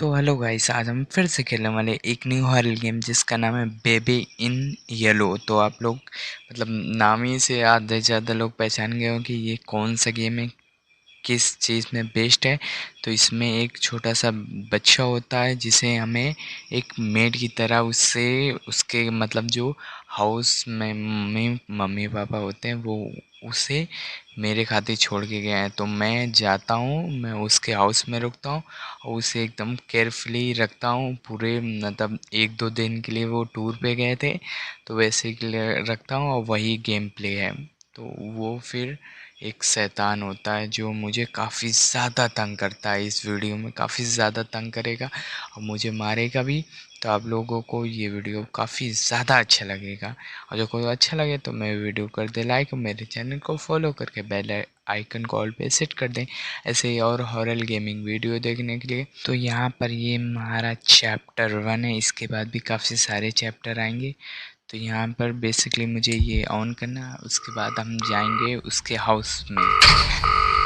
तो hello guys, आज हम फिर से खेलने वाले एक न्यू हॉरर गेम जिसका नाम है बेबी इन येलो। तो आप लोग मतलब नाम ही से आधे से ज़्यादा लोग पहचान गए हो कि ये कौन सा गेम है, किस चीज़ में बेस्ड है। तो इसमें एक छोटा सा बच्चा होता है जिसे हमें एक मेड की तरह उससे उसके मतलब जो हाउस में मम्मी पापा होते हैं वो उसे मेरे खातिर छोड़ के गए हैं। तो मैं जाता हूँ, मैं उसके हाउस में रुकता हूँ और उसे एकदम केयरफुली रखता हूँ। पूरे मतलब 1-2 दिन के लिए वो टूर पे गए थे, तो वैसे के लिए रखता हूँ और वही गेम प्ले है। तो वो फिर एक शैतान होता है जो मुझे काफ़ी ज़्यादा तंग करता है, इस वीडियो में काफ़ी ज़्यादा तंग करेगा और मुझे मारेगा भी। तो आप लोगों को ये वीडियो काफ़ी ज़्यादा अच्छा लगेगा और जो कोई अच्छा लगे तो मेरे वीडियो कर दे लाइक और मेरे चैनल को फॉलो करके बेल आइकन कॉल पे सेट कर दें ऐसे ही और हॉरर गेमिंग वीडियो देखने के लिए। तो यहाँ पर ये हमारा चैप्टर 1 है, इसके बाद भी काफ़ी सारे चैप्टर आएंगे। तो यहाँ पर बेसिकली मुझे ये ऑन करना है, उसके बाद हम जाएंगे उसके हाउस में।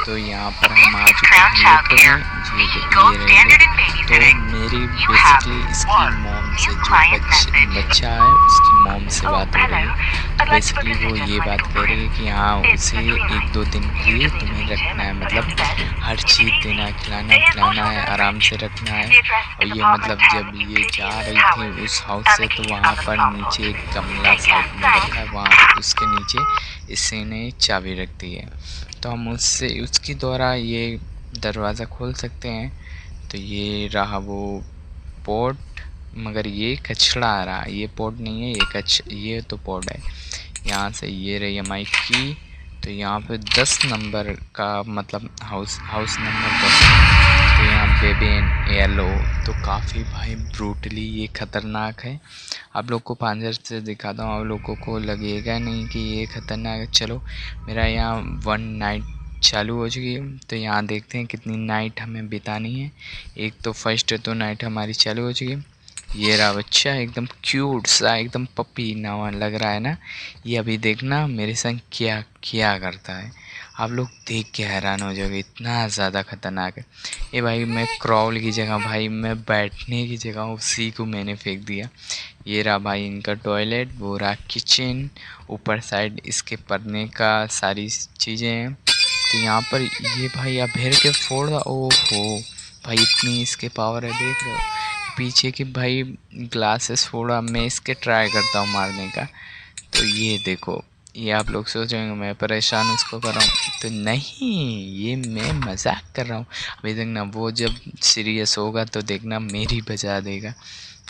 तो यहाँ पर हम आ चुके हैं लिफ्ट में, ये रहे। तो मेरी बेसिकली इसकी मॉम से जो बच्चा है उसकी मॉम से बात हो रही है। तो बेसिकली वो ये बात कह रही है कि हाँ उसे 1-2 दिन के लिए तुम्हें रखना है, मतलब हर चीज़ देना, खिलाना पिलाना है, आराम से रखना है। और ये मतलब जब ये जा रही थी उस हाउस से तो वहाँ पर नीचे एक गमला साइड में रखा है, वहाँ उसके नीचे इसी ने चाबी रख दी है। तो हम उससे उसके द्वारा ये दरवाज़ा खोल सकते हैं। तो ये रहा वो पोर्ट, मगर ये कचड़ा आ रहा है, ये पोर्ट नहीं है, ये तो पोर्ट है। यहाँ से ये रही हमारी की। तो यहाँ पे 10 नंबर का मतलब हाउस नंबर 10। तो यहाँ बेबी इन येलो। तो काफ़ी भाई ब्रूटली ये ख़तरनाक है। आप लोग को पांजर से दिखाता हूँ, आप लोगों को लगेगा नहीं कि ये ख़तरनाक है। चलो मेरा यहाँ 1 नाइट चालू हो चुकी है, तो यहाँ देखते हैं कितनी नाइट हमें बितानी है। एक तो फर्स्ट तो नाइट हमारी चालू हो चुकी है। ये रहा बच्चा एकदम क्यूट सा, एकदम पपी नवा लग रहा है ना। ये अभी देखना मेरे संग क्या क्या करता है, आप लोग देख के हैरान हो जाओगे, इतना ज़्यादा खतरनाक है। ये भाई मैं क्रॉल की जगह, भाई मैं बैठने की जगह उसी को मैंने फेंक दिया। ये रहा भाई इनका टॉयलेट, वो रहा किचन, ऊपर साइड इसके पढ़ने का सारी चीज़ें हैं। तो यहाँ पर ये भाई अब घेर के फोड़ रहा। ओहो भाई इतनी इसके पावर है, देख रहे हो पीछे की भाई ग्लासेस फोड़ा। मैं इसके ट्राई करता हूँ मारने का, तो ये देखो, ये आप लोग सोचेंगे मैं परेशान उसको कर रहा हूँ, तो नहीं, ये मैं मजाक कर रहा हूँ। अभी देखना वो जब सीरियस होगा तो देखना मेरी बजा देगा।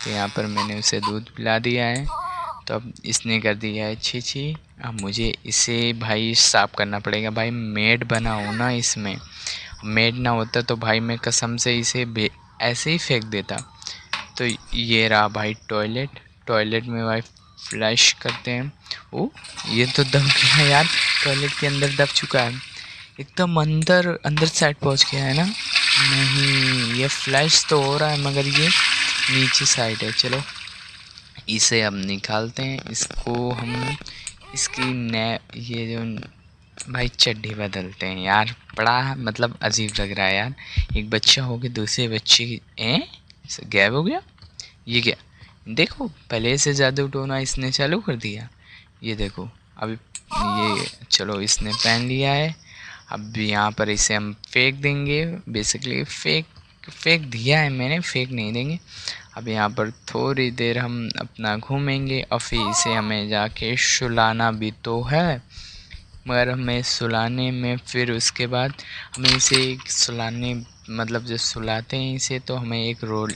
तो यहाँ पर मैंने उसे दूध पिला दिया है, तो अब इसने कर दिया है छी छी। अब मुझे इसे भाई साफ करना पड़ेगा। भाई मेड बना हो ना, इसमें मेड ना होता तो भाई मैं कसम से इसे ऐसे ही फेंक देता। तो ये रहा भाई टॉयलेट, टॉयलेट में भाई फ्लैश करते हैं। ओ ये तो दब गया यार, टॉयलेट के अंदर दब चुका है, एकदम अंदर अंदर साइड पहुंच गया है ना। नहीं ये फ्लैश तो हो रहा है मगर ये नीचे साइड है। चलो इसे अब निकालते हैं, इसको हम इसकी ये जो भाई चड्डी बदलते हैं यार, बड़ा मतलब अजीब लग रहा है यार। एक बच्चा हो के दूसरे बच्चे की गायब हो गया। ये क्या, देखो पहले से जादू टोना इसने चालू कर दिया। ये देखो अभी ये, चलो इसने पहन लिया है। अब यहाँ पर इसे हम फेंक देंगे, बेसिकली फेंक दिया है मैंने, फेंक नहीं देंगे। अब यहाँ पर थोड़ी देर हम अपना घूमेंगे और फिर इसे हमें जाके सुलाना भी तो है। मगर हमें सुलाने में फिर उसके बाद हमें इसे सुलाने मतलब जब सुलाते हैं इसे तो हमें एक रोल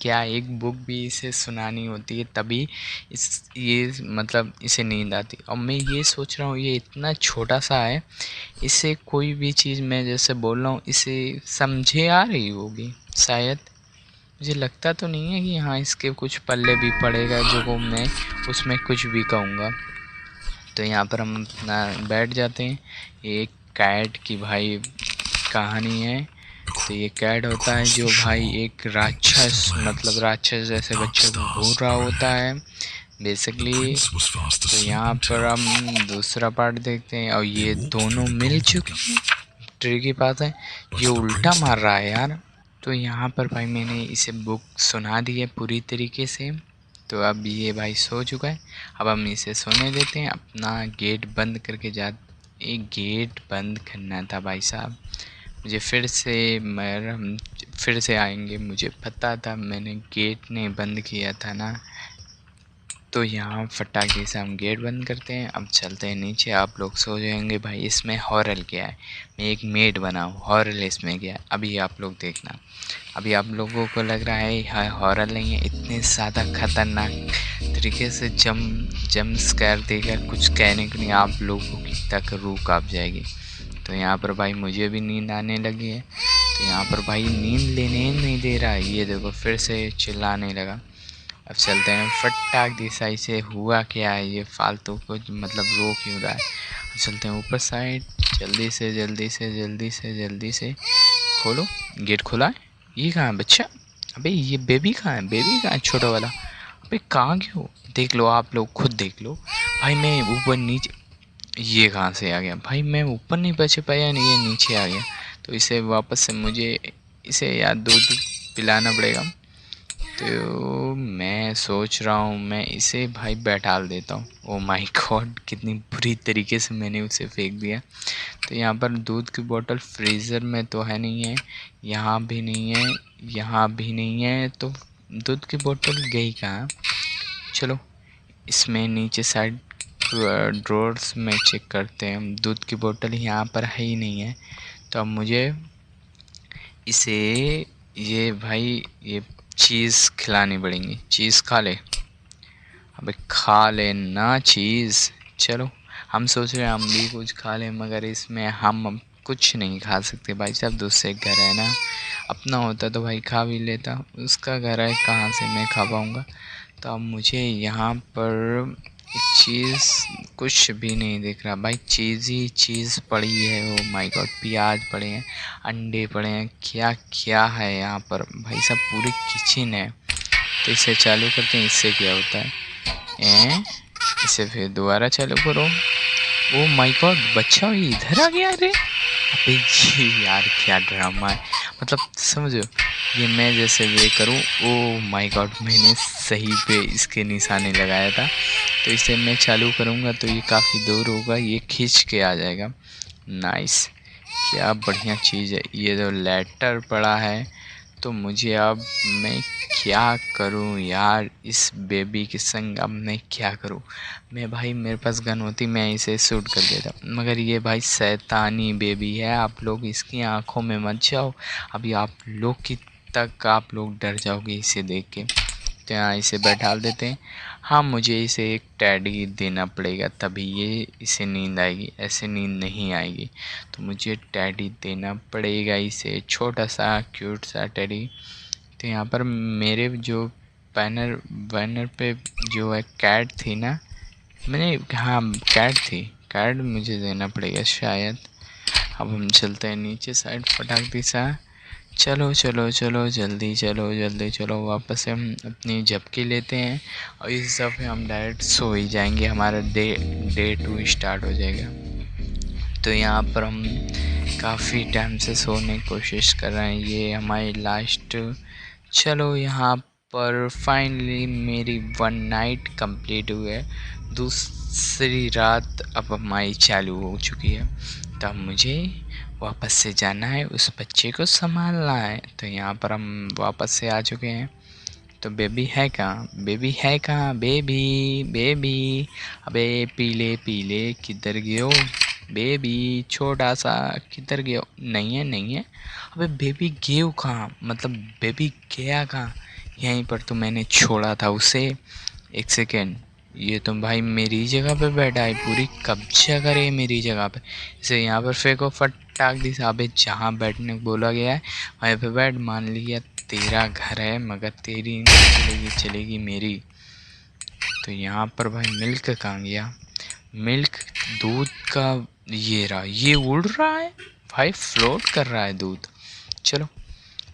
क्या एक बुक भी इसे सुनानी होती है, तभी ये मतलब इसे नींद आती। और मैं ये सोच रहा हूँ ये इतना छोटा सा है, इसे कोई भी चीज़ मैं जैसे बोल रहा हूँ इसे समझे आ रही होगी शायद। मुझे लगता तो नहीं है कि हाँ इसके कुछ पल्ले भी पड़ेगा जो को मैं उसमें कुछ भी कहूँगा। तो यहाँ पर हम अपना बैठ जाते हैं। ये एक कैट की भाई कहानी है। तो ये कैट होता है जो भाई एक राक्षस मतलब राक्षस जैसे बच्चे को घूर रहा होता है बेसिकली। तो यहाँ पर हम दूसरा पार्ट देखते हैं और ये दोनों मिल चुके हैं, ट्री के पास है। ये उल्टा मार रहा है यार, तो यहाँ पर भाई मैंने इसे बुक सुना दी है पूरी तरीके से। तो अब ये भाई सो चुका है। अब हम इसे सोने देते हैं। अपना गेट बंद करके एक गेट बंद करना था भाई साहब। मुझे फिर से हम फिर से आएंगे, मुझे पता था, मैंने गेट नहीं बंद किया था ना। तो यहाँ फटाके से हम गेट बंद करते हैं। अब चलते हैं नीचे। आप लोग सो जाएंगे भाई इसमें हॉरर क्या है। मैं एक मेड बनाऊँ, हॉरर इसमें क्या है अभी आप लोग देखना। अभी आप लोगों को लग रहा है हॉरर नहीं है, इतने ज़्यादा खतरनाक तरीके से जम स्कैर देगा, कुछ कहने को नहीं, आप लोगों की तक रूह काँप जाएगी। तो यहाँ पर भाई मुझे भी नींद आने लगी है। तो यहाँ पर भाई नींद लेने नहीं दे रहा है, ये देखो फिर से चिल्लाने लगा। अब चलते हैं फटाक दिशाई से। हुआ क्या है ये फालतू को मतलब रो क्यों रहा है। अब चलते हैं ऊपर साइड। जल्दी से जल्दी से जल्दी से जल्दी से खोलो। गेट खुला है। ये कहाँ है बच्चा? अबे ये बेबी कहाँ है? बेबी कहाँ है छोटा वाला? अबे कहाँ गए हो? देख लो, आप लोग खुद देख लो भाई। मैं ऊपर नीचे, ये कहाँ से आ गया भाई? मैं ऊपर नहीं बच पाया नहीं, ये नीचे आ गया। तो इसे वापस से मुझे इसे यार दूध पिलाना पड़ेगा। तो मैं सोच रहा हूँ मैं इसे भाई बैठाल देता हूँ। ओ माय गॉड, कितनी बुरी तरीके से मैंने उसे फेंक दिया। तो यहाँ पर दूध की बोतल फ्रीज़र में तो है नहीं है, यहाँ भी नहीं है, यहाँ भी नहीं है। तो दूध की बोतल गई कहाँ? चलो इसमें नीचे साइड ड्रॉर्स में चेक करते हैं। दूध की बोतल यहाँ पर है ही नहीं है। तो अब मुझे इसे ये भाई ये चीज़ खिलानी पड़ेगी। चीज़ खा ले। अबे खा ले ना चीज़। चलो हम सोच रहे हैं हम भी कुछ खा लें, मगर इसमें हम अब कुछ नहीं खा सकते भाई साहब। दूसरे घर है ना, अपना होता तो भाई खा भी लेता, उसका घर है, कहाँ से मैं खा पाऊँगा। तो अब मुझे यहाँ पर एक चीज़ कुछ भी नहीं दिख रहा भाई। चीज़ ही चीज़ पड़ी है। ओ माय गॉड, प्याज पड़े हैं, अंडे पड़े हैं, क्या क्या है यहाँ पर भाई साहब, पूरी किचन है। तो इसे चालू करते हैं, इससे क्या होता है? इसे फिर दोबारा चालू करो। ओ माय गॉड, बच्चा इधर आ गया रे। अबे ये यार क्या ड्रामा है, मतलब समझो ये मैं जैसे वे करूँ। ओ माय गॉड, मैंने सही पे इसके निशाने लगाया था। तो इसे मैं चालू करूँगा तो ये काफ़ी दूर होगा, ये खींच के आ जाएगा। नाइस, क्या बढ़िया चीज़ है। ये जो लेटर पड़ा है, तो मुझे अब मैं क्या करूं यार इस बेबी के संग? अब मैं क्या करूं? मैं भाई मेरे पास गन होती मैं इसे शूट कर देता, मगर ये भाई शैतानी बेबी है। आप लोग इसकी आंखों में मत जाओ, अभी आप लोग की तक आप लोग डर जाओगे इसे देख के। तो यहाँ इसे बैठा देते हैं। हाँ, मुझे इसे एक टैडी देना पड़ेगा तभी ये इसे नींद आएगी, ऐसे नींद नहीं आएगी। तो मुझे टैडी देना पड़ेगा इसे, छोटा सा क्यूट सा टैडी। तो यहाँ पर मेरे जो बैनर बैनर पे जो है कैट थी ना, मैंने, हाँ कैट थी, कैट मुझे देना पड़ेगा शायद। अब हम चलते हैं नीचे साइड फटाक दिशा। चलो चलो चलो जल्दी चलो जल्दी चलो, वापस से हम अपनी झपकी लेते हैं और इस दफ़े हम डायरेक्ट सो ही जाएंगे। हमारा डे 2 स्टार्ट हो जाएगा। तो यहाँ पर हम काफ़ी टाइम से सोने की कोशिश कर रहे हैं, ये हमारी लास्ट। चलो यहाँ पर फाइनली मेरी 1 नाइट कंप्लीट हुई है, दूसरी रात अब हमारी चालू हो चुकी है। तब मुझे वापस से जाना है, उस बच्चे को संभालना है। तो यहाँ पर हम वापस से आ चुके हैं। तो बेबी है कहाँ? बेबी है कहाँ? बेबी बेबी, अबे पीले पीले किधर गए हो? बेबी छोटा सा किधर गए हो? नहीं है नहीं है। अबे बेबी गए कहाँ, मतलब बेबी गया कहाँ? यहीं पर तो मैंने छोड़ा था उसे। एक सेकेंड, ये तो भाई मेरी जगह पे बैठा है, पूरी कब्जा करे मेरी जगह पे। इसे यहाँ पर फेंको फटाक दी साबे, जहाँ बैठने को बोला गया है वहीं पे बैठ। मान लिया तेरा घर है, मगर तेरी नहीं चलेगी, चलेगी मेरी। तो यहाँ पर भाई मिल्क कहाँ गया? मिल्क, दूध का ये रहा, ये उड़ रहा है भाई, फ्लोट कर रहा है दूध। चलो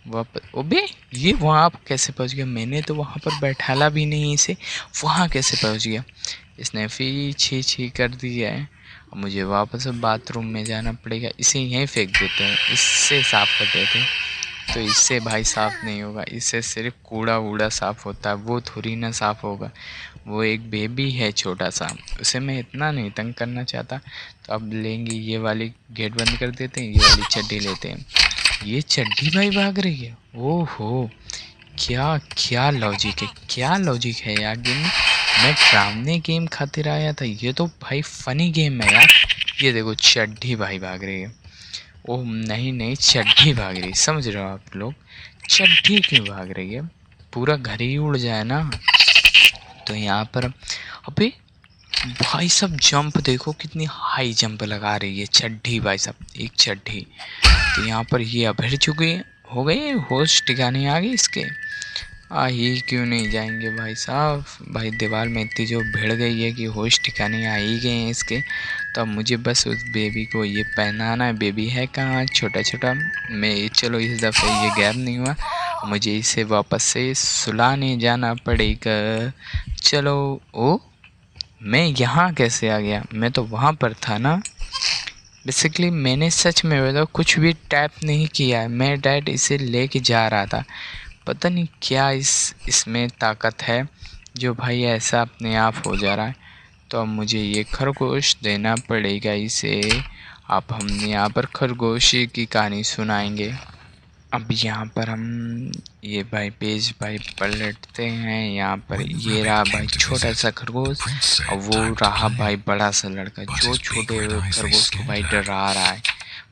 वापस। ओबे ये वहाँ कैसे पहुँच गया? मैंने तो वहाँ पर बैठाला भी नहीं इसे, वहाँ कैसे पहुँच गया? इसने फिर छी छी कर दिया है। अब मुझे वापस बाथरूम में जाना पड़ेगा, इसे यहीं फेंक देते हैं, इससे साफ कर देते हैं। तो इससे भाई साफ़ नहीं होगा, इससे सिर्फ कूड़ा वूड़ा साफ़ होता है, वो थोड़ी ना साफ़ होगा। वो एक बेबी है छोटा सा, उसे मैं इतना नहीं तंग करना चाहता। तो अब लेंगे ये वाली, गेट बंद कर देते हैं, ये वाली चड्डी लेते हैं। ये चड्डी भाई भाग रही है, ओहो! क्या क्या लॉजिक है, क्या लॉजिक है यार गेम में। मैं डरावने गेम खातिर आया था, ये तो भाई फ़नी गेम है यार। ये देखो चड्डी भाई भाग रही है। ओह नहीं नहीं, चड्डी भाग रही है, समझ रहे हो आप लोग? चड्डी क्यों भाग रही है? पूरा घर ही उड़ जाए ना। तो यहाँ पर अबे भाई साहब जंप देखो, कितनी हाई जंप लगा रही है चड्डी भाई साहब, एक चड्डी। तो यहाँ पर ये अभर चुकी हो गई, होश ठिकाने आ गई इसके। ही क्यों नहीं जाएंगे भाई साहब, भाई दीवार में इतनी जो भिड़ गई है कि होश ठिकाने आ ही गए हैं इसके। तो अब मुझे बस उस बेबी को ये पहनाना है। बेबी है कहाँ, छोटा छोटा। मैं चलो इस दफ़े ये गैप नहीं हुआ, मुझे इसे वापस से सुलाने जाना पड़ेगा। चलो। ओ, मैं यहाँ कैसे आ गया? मैं तो वहाँ पर था ना। बेसिकली मैंने सच में बताओ कुछ भी टैप नहीं किया है, मैं डायरेक्ट इसे लेके जा रहा था। पता नहीं क्या इसमें ताकत है जो भाई ऐसा अपने आप हो जा रहा है। तो अब मुझे ये खरगोश देना पड़ेगा इसे। अब हम यहाँ पर खरगोश की कहानी सुनाएंगे। अब यहाँ पर हम ये भाई पेज भाई पलटते हैं। यहाँ पर ये रहा भाई छोटा सा खरगोश, और वो रहा भाई बड़ा सा लड़का जो छोटे खरगोश को भाई डरा रहा है।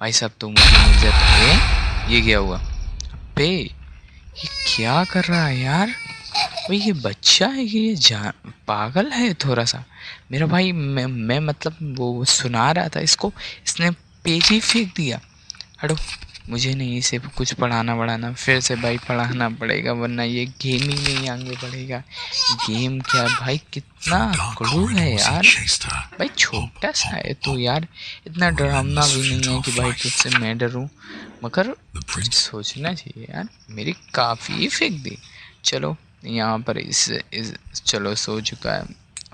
भाई सब तो मुझे मिल जाता। ये क्या हुआ? अबे ये क्या कर रहा है यार? भाई ये बच्चा है कि ये पागल है थोड़ा सा मेरा भाई। मैं मतलब वो सुना रहा था इसको, इसने पेज ही फेंक दिया। हटो, मुझे नहीं इसे कुछ पढ़ाना फिर से भाई पढ़ाना पड़ेगा, वरना ये गेम ही नहीं आगे बढ़ेगा। गेम क्या भाई, कितना क्रू है यार। भाई छोटा सा है तो यार, इतना डरावना भी नहीं है कि भाई तुझसे मैं डरूं, मगर सोचना चाहिए यार। मेरी काफ़ी फेंक दी। चलो यहाँ पर इस चलो सो चुका है,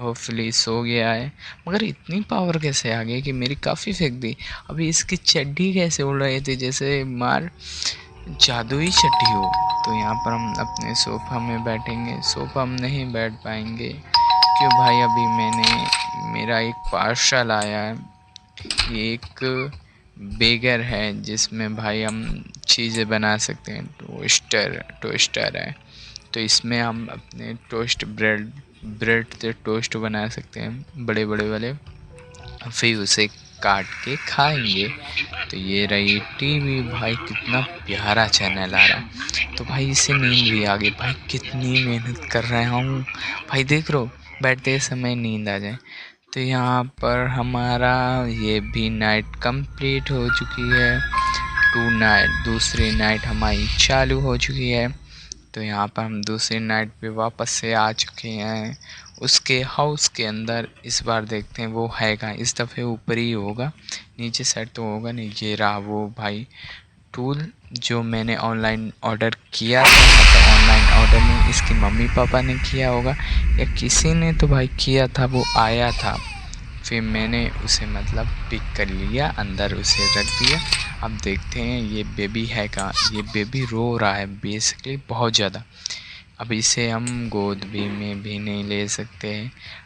होपफुली सो गया है। मगर इतनी पावर कैसे आ गई कि मेरी काफ़ी फेंक दी। अभी इसकी चड्डी कैसे उड़ रही थी, जैसे मार जादुई चड्डी हो। तो यहाँ पर हम अपने सोफ़ा में बैठेंगे। सोफ़ा हम नहीं बैठ पाएंगे क्यों भाई, अभी मेरा एक पार्सल आया है। ये एक बेगर है जिसमें भाई हम चीज़ें बना सकते हैं। टोस्टर है, तो इसमें हम अपने ब्रेड से टोस्ट बना सकते हैं बड़े बड़े वाले, फिर उसे काट के खाएंगे। तो ये रही टीवी भाई, कितना प्यारा चैनल आ रहा है। तो भाई इसे नींद भी आ गई। भाई कितनी मेहनत कर रहा हूँ भाई, देख रो बैठते समय नींद आ जाए। तो यहाँ पर हमारा ये भी नाइट कंप्लीट हो चुकी है। दूसरी नाइट हमारी चालू हो चुकी है। तो यहाँ पर हम दूसरी नाइट पे वापस से आ चुके हैं उसके हाउस के अंदर। इस बार देखते हैं वो है कहाँ। इस दफ़े ऊपर ही होगा, नीचे साइड तो होगा नहीं। ये रहा वो भाई टूल जो मैंने ऑनलाइन ऑर्डर किया था। मतलब ऑनलाइन ऑर्डर नहीं, इसकी मम्मी पापा ने किया होगा या किसी ने तो भाई किया था, वो आया था। फिर मैंने उसे मतलब पिक कर लिया, अंदर उसे रख दिया। अब देखते हैं ये बेबी है कहाँ। ये बेबी रो रहा है बेसिकली बहुत ज़्यादा। अब इसे हम गोद में भी नहीं ले सकते।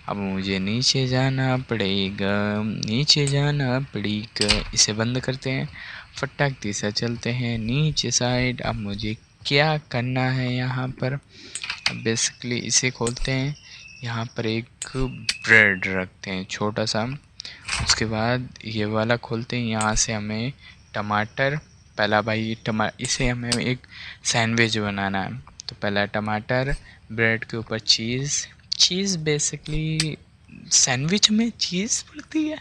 अब मुझे नीचे जाना पड़ेगा, नीचे जाना पड़ेगा। इसे बंद करते हैं, फटाक से चलते हैं नीचे साइड। अब मुझे क्या करना है यहाँ पर? बेसिकली इसे खोलते हैं, यहाँ पर एक ब्रेड रखते हैं छोटा सा। उसके बाद ये वाला खोलते हैं, यहाँ से हमें टमाटर, पहला भाई इसे हमें एक सैंडविच बनाना है। तो पहला टमाटर, ब्रेड के ऊपर चीज़ बेसिकली सैंडविच में चीज़ पड़ती है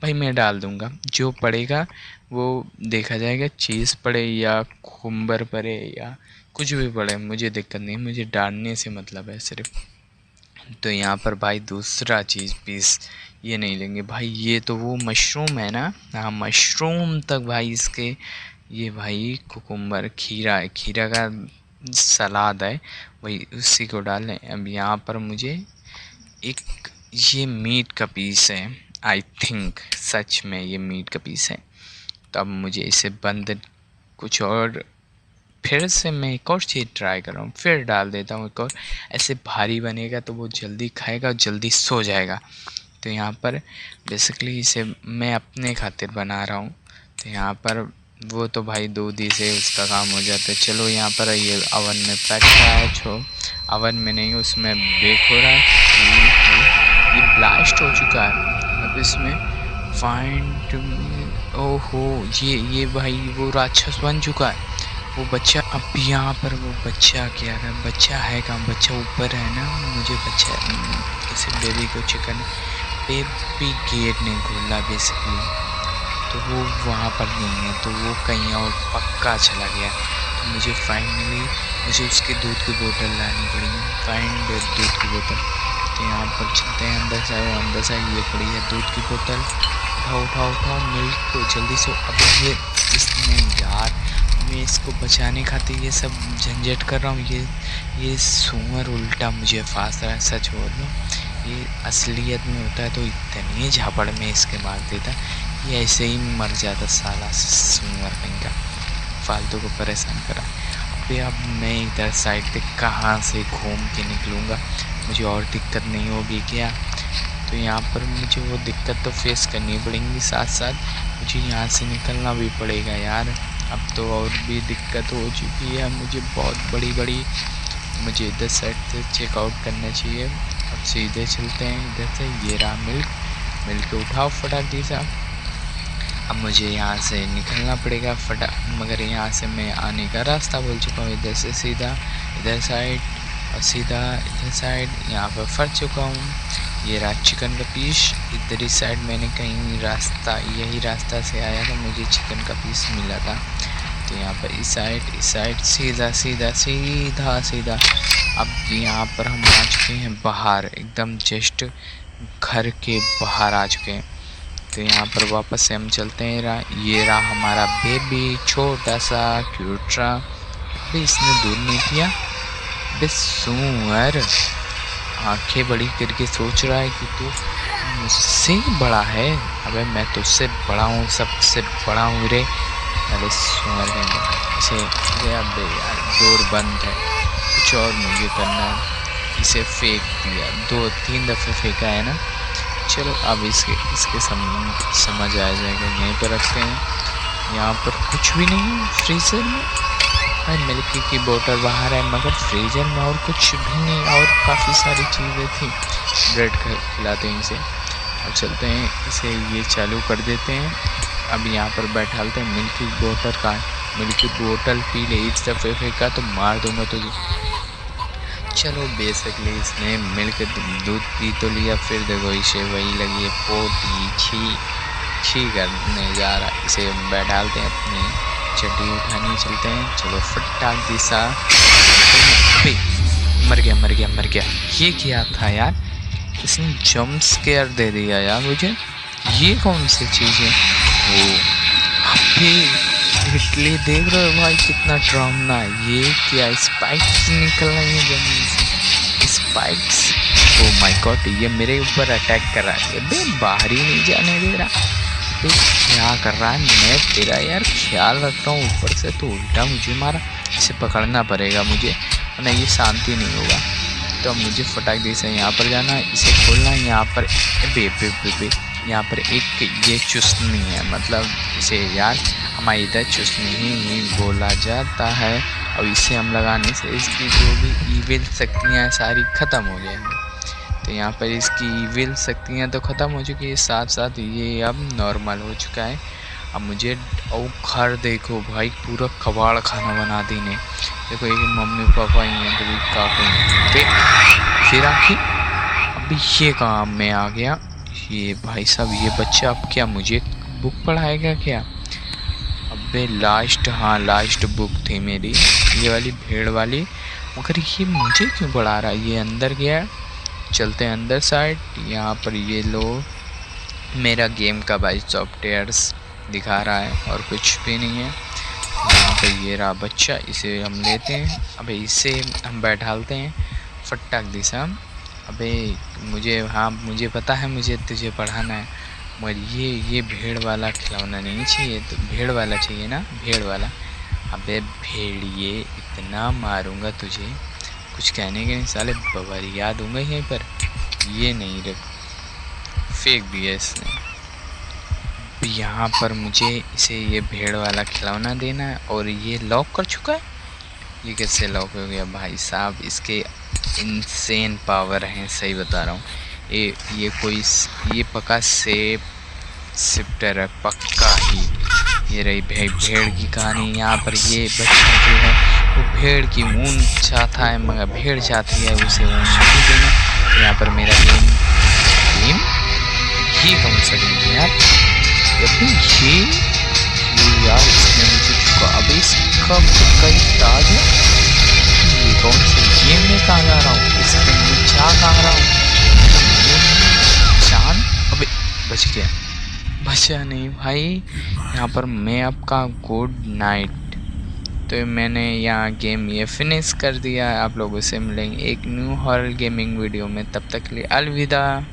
भाई, मैं डाल दूँगा। जो पड़ेगा वो देखा जाएगा, चीज़ पड़े या कुकुम्बर पड़े या कुछ भी पड़े, मुझे दिक्कत नहीं, मुझे डालने से मतलब है सिर्फ। तो यहाँ पर भाई दूसरा चीज़ पीस ये नहीं लेंगे भाई, ये तो वो मशरूम है ना। हाँ मशरूम तक भाई इसके। ये भाई कुकुम्बर, खीरा है, खीरा का सलाद है, वही उसी को डाल लें। अब यहाँ पर मुझे एक ये मीट का पीस है, आई थिंक सच में ये मीट का पीस है। तो अब मुझे इसे बंद कुछ और फिर से मैं एक और चीज़ ट्राई कर रहा हूँ, फिर डाल देता हूँ एक और। ऐसे भारी बनेगा तो वो जल्दी खाएगा और जल्दी सो जाएगा। तो यहाँ पर बेसिकली इसे मैं अपने खातिर बना रहा हूँ। तो यहाँ पर वो तो भाई दूध ही से उसका काम हो जाता है। चलो यहाँ पर ये अवन में पक रहा है, अवन में नहीं, उसमें बेक हो रहा है। ये ब्लास्ट हो चुका है। अब इसमें फाइंड, ओहो, ये भाई वो राक्षस बन चुका है वो बच्चा। अब यहाँ पर वो बच्चा क्या है, बच्चा है कहाँ, बच्चा ऊपर है ना। मुझे बच्चा इसे बेबी को चिकन बेबी गेट नहीं खोला बेसिकली, तो वो वहाँ पर नहीं है, तो वो कहीं और पक्का चला गया। तो मुझे फाइनली उसके दूध की बोतल लानी पड़ेगी। फाइंड दूध की बोतल। तो यहाँ पर चलते हैं अंदर से ये पड़ी है दूध की बोतल। उठाओ मिल्क को जल्दी से। अब ये इसने यार, मैं इसको बचाने खातिर ये सब झंझट कर रहा हूँ। ये सूअर उल्टा मुझे फांस रहा है, सच बोल रहा हूँ। ये असलियत में होता है तो इतनी झापड़ में इसके मार देता, ये ऐसे ही मर जाता साला सूअर कहीं का, फालतू को परेशान करा। अब मैं इधर साइड पे कहाँ से घूम के निकलूँगा, मुझे और दिक्कत नहीं होगी क्या? तो यहाँ पर मुझे वो दिक्कत तो फेस करनी पड़ेगी, साथ साथ मुझे यहाँ से निकलना भी पड़ेगा यार। अब तो और भी दिक्कत हो चुकी है मुझे, बहुत बड़ी। मुझे इधर साइड से चेकआउट करना चाहिए। अब सीधे चलते हैं इधर से। ये रहा मिल्क उठाओ फटाक सा। अब मुझे यहाँ से निकलना पड़ेगा मगर यहाँ से मैं आने का रास्ता भूल चुका हूँ। इधर से सीधा इधर साइड और सीधा इधर साइड, यहाँ पर फंस चुका हूँ। ये रहा चिकन का पीस। इधर ही साइड मैंने कहीं यही रास्ता से आया था, मुझे चिकन का पीस मिला था। तो यहाँ पर इस साइड सीधा। अब यहाँ पर हम आ चुके हैं बाहर, एकदम जस्ट घर के बाहर आ चुके हैं। तो यहाँ पर वापस से हम चलते हैं। ये रहा हमारा बेबी, छोटा सा क्यूट रहा। अभी इसने दूध नहीं पिया बे सूअर, आंखें बड़ी करके सोच रहा है कि तू मुझसे बड़ा है। अबे मैं तुझसे बड़ा हूँ, सबसे बड़ा हूँ रे। अरे सूअर इसे अबे यार डोर बंद है, कुछ और मुझे करना है। इसे फेंक दिया, 2-3 दफ़े फेंका है ना। चलो अब इसके समझ आ जाएगा। यहीं पर रखते हैं। यहाँ पर कुछ भी नहीं है फ्रीज़र में। भाई मिल्क की बोतल बाहर है मगर फ्रीज़र में और कुछ भी नहीं, और काफ़ी सारी चीज़ें थी। ब्रेड खिलाते हैं इसे। अब चलते हैं, इसे ये चालू कर देते हैं। अब यहाँ पर बैठालते हैं। मिल्क की बोतल का मिल्क की बोतल पी ले, इस दफ़े फेंका तो मार दूंगा तुझे। चलो बेसिकली इसने मिल्क दूध पी तो लिया, फिर देखो इसे वही लगी है पोटी छी करने जा रहा। इसे बैठालते हैं, अपनी चड्डी उठानी चलते हैं। चलो फटाक दिशा। मर गया। ये क्या था यार, इसने जंप स्केयर दे दिया यार मुझे। ये कौन सी चीज़ है? वो इटली देख रहे हो भाई, कितना ड्रामना है। ये क्या स्पाइक्स निकल रही है जमीन से, स्पाइक्स। ओह माय गॉड, ये मेरे ऊपर अटैक कर रहा है। अबे बाहर ही नहीं जाने दे रहा। अबे क्या कर रहा है? मैं तेरा यार ख्याल रख रहा हूँ, ऊपर से तो उल्टा मुझे मारा। इसे पकड़ना पड़ेगा मुझे, वरना ये शांति नहीं होगा। तो मुझे फटाक दे से यहाँ पर जाना, इसे खोलना है। यहाँ पर बे यहाँ पर एक ये चुस्नी है, मतलब इसे यार हमारे इधर चुस्नी ही बोला जाता है। और इसे हम लगाने से इसकी जो भी ईविल शक्तियाँ सारी ख़त्म हो जाएंगी। तो यहाँ पर इसकी ईविल शक्तियाँ तो ख़त्म हो चुकी है, साथ साथ ये अब नॉर्मल हो चुका है। अब मुझे घर देखो भाई, पूरा कबाड़ खाना बना देने। देखो एक मम्मी पापा ही हैं, तो काफ़ी फिर आखिर अभी ये काम में आ गया। ये भाई साहब, ये बच्चा अब क्या मुझे बुक पढ़ाएगा क्या? अबे लास्ट बुक थी मेरी, ये वाली भेड़ वाली, मगर ये मुझे क्यों पढ़ा रहा है? ये अंदर गया। चलते हैं अंदर साइड। यहाँ पर ये लो मेरा गेम का भाई सॉफ्टवेयर्स दिखा रहा है और कुछ भी नहीं है। यहाँ पर ये रहा बच्चा, इसे हम लेते हैं। अबे इसे हम बैठालते हैं फटाक दिशा। अबे मुझे पता है मुझे तुझे पढ़ाना है, मगर ये भेड़ वाला खिलौना नहीं चाहिए। तो भेड़ वाला चाहिए ना, भेड़ वाला। अबे भेड़िए, इतना मारूंगा तुझे कुछ कहने के नहीं, साले बवरिया दूंगा यहीं पर। ये नहीं रख, फेंक दिया इसने। यहाँ पर मुझे इसे ये भेड़ वाला खिलौना देना है और ये लॉक कर चुका है। ये कैसे लॉक हो गया भाई साहब? इसके इनसेन पावर हैं, सही बता रहा हूँ। ये कोई ये पक्का सेफ शिफ्टर है पक्का ही। ये रही भेड़ की कहानी। यहाँ पर ये बच्चा जो है वो भेड़ की ऊन चाहता है, मगर भेड़ चाहती है उसे ऊन नहीं देना। यहाँ पर मेरा गेम ही कौन सा गेम यार? ये यार इसने मुझे चुका। अब इसका कई ताज है। ये कौन सा गेम में कहाँ जा रहा हूँ? इसके नीचा कहाँ रहा हूँ? चांद, अबे बच गया। बचा नहीं भाई। यहाँ पर मैं आपका गुड नाइट। तो मैंने यहाँ गेम ये फिनिश कर दिया। आप लोगों से मिलेंगे एक न्यू हॉरर गेमिंग वीडियो में, तब तक के लिए अलविदा।